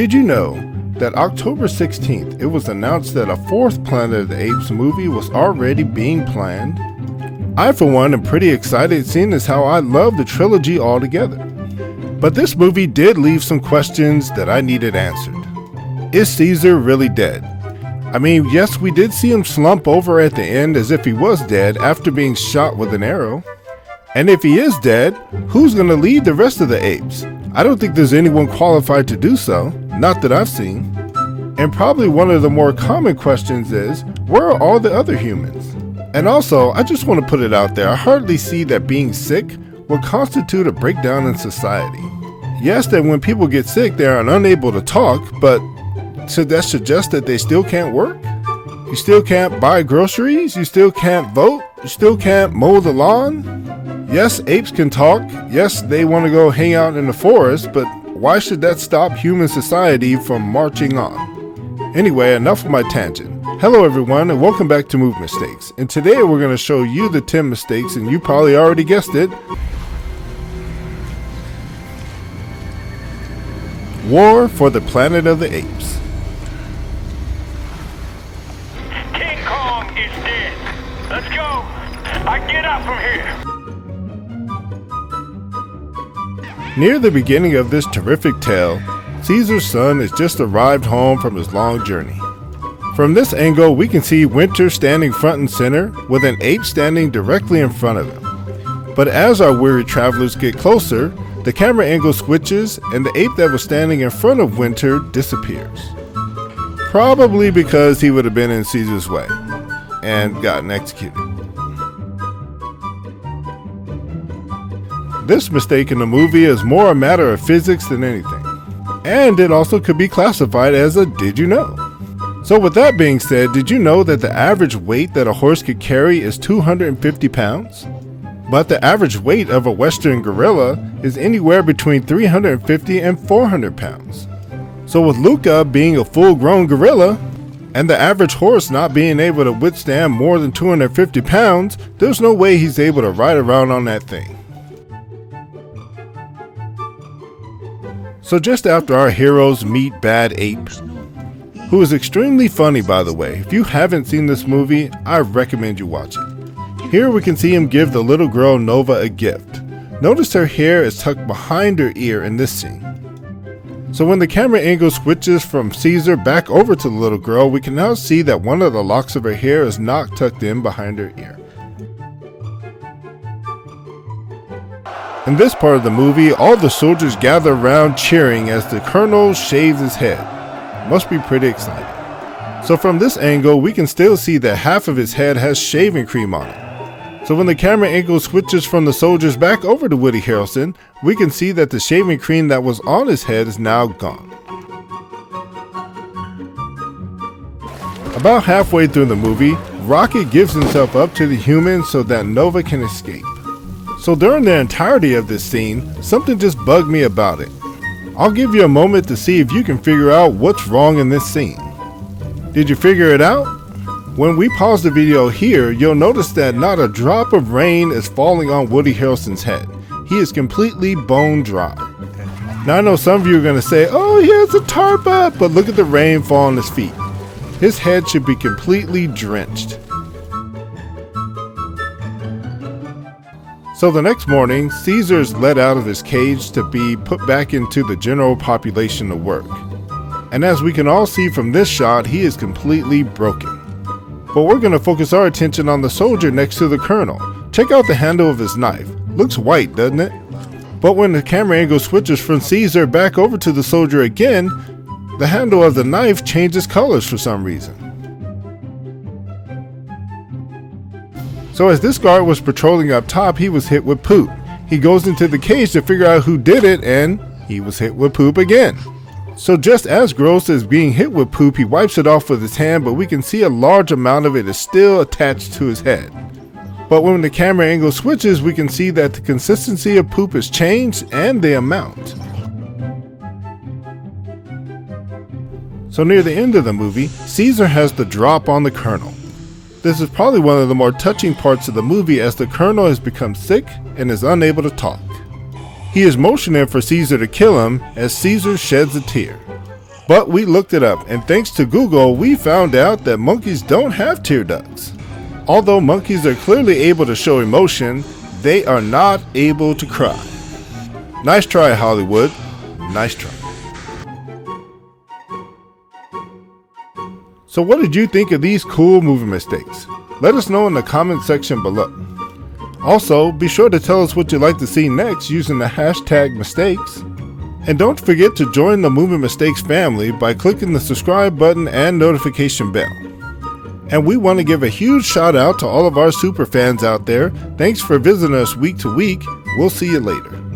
Did you know that October 16th, it was announced that a fourth Planet of the Apes movie was already being planned? I, for one, am pretty excited, seeing as how I love the trilogy altogether. But this movie did leave some questions that I needed answered. Is Caesar really dead? I mean, yes, we did see him slump over at the end as if he was dead after being shot with an arrow. And if he is dead, who's going to lead the rest of the apes? I don't think there's anyone qualified to do so, not that I've seen. And probably one of the more common questions is, where are all the other humans? And also, I just want to put it out there, I hardly see that being sick will constitute a breakdown in society. Yes, that when people get sick, they are unable to talk, but should that suggest that they still can't work? You still can't buy groceries? You still can't vote? You still can't mow the lawn? Yes, apes can talk. Yes, they want to go hang out in the forest, but why should that stop human society from marching on? Anyway, enough of my tangent. Hello everyone and welcome back to Movie Mistakes. And today we're going to show you the 10 mistakes, and you probably already guessed it. War for the Planet of the Apes. King Kong is dead. Let's go. I get out from here. Near the beginning of this terrific tale, Caesar's son has just arrived home from his long journey. From this angle, we can see Winter standing front and center, with an ape standing directly in front of him. But as our weary travelers get closer, the camera angle switches and the ape that was standing in front of Winter disappears. Probably because he would have been in Caesar's way and gotten executed. This mistake in the movie is more a matter of physics than anything. And it also could be classified as a did you know. So with that being said, did you know that the average weight that a horse could carry is 250 pounds? But the average weight of a Western gorilla is anywhere between 350 and 400 pounds. So with Luca being a full-grown gorilla, and the average horse not being able to withstand more than 250 pounds, there's no way he's able to ride around on that thing. So just after our heroes meet Bad Ape, who is extremely funny by the way. If you haven't seen this movie, I recommend you watch it. Here we can see him give the little girl Nova a gift. Notice her hair is tucked behind her ear in this scene. So when the camera angle switches from Caesar back over to the little girl, we can now see that one of the locks of her hair is not tucked in behind her ear. In this part of the movie, all the soldiers gather around cheering as the colonel shaves his head. Must be pretty exciting. So from this angle, we can still see that half of his head has shaving cream on it. So when the camera angle switches from the soldiers back over to Woody Harrelson, we can see that the shaving cream that was on his head is now gone. About halfway through the movie, Rocket gives himself up to the humans so that Nova can escape. So during the entirety of this scene, something just bugged me about it. I'll give you a moment to see if you can figure out what's wrong in this scene. Did you figure it out? When we pause the video here, you'll notice that not a drop of rain is falling on Woody Harrelson's head. He is completely bone dry. Now I know some of you are going to say, oh he has a tarp up, but look at the rain fall on his feet. His head should be completely drenched. So the next morning, Caesar is let out of his cage to be put back into the general population to work. And as we can all see from this shot, he is completely broken. But we're going to focus our attention on the soldier next to the colonel. Check out the handle of his knife. Looks white, doesn't it? But when the camera angle switches from Caesar back over to the soldier again, the handle of the knife changes colors for some reason. So as this guard was patrolling up top, he was hit with poop. He goes into the cage to figure out who did it, and he was hit with poop again. So just as gross as being hit with poop, he wipes it off with his hand, but we can see a large amount of it is still attached to his head. But when the camera angle switches, we can see that the consistency of poop has changed and the amount. So near the end of the movie, Caesar has the drop on the colonel. This is probably one of the more touching parts of the movie, as the colonel has become sick and is unable to talk. He is motioning for Caesar to kill him as Caesar sheds a tear. But we looked it up, and thanks to Google, we found out that monkeys don't have tear ducts. Although monkeys are clearly able to show emotion, they are not able to cry. Nice try, Hollywood. Nice try. So what did you think of these cool movie mistakes? Let us know in the comment section below. Also, be sure to tell us what you'd like to see next using the hashtag mistakes. And don't forget to join the Movie Mistakes family by clicking the subscribe button and notification bell. And we want to give a huge shout out to all of our super fans out there. Thanks for visiting us week to week. We'll see you later.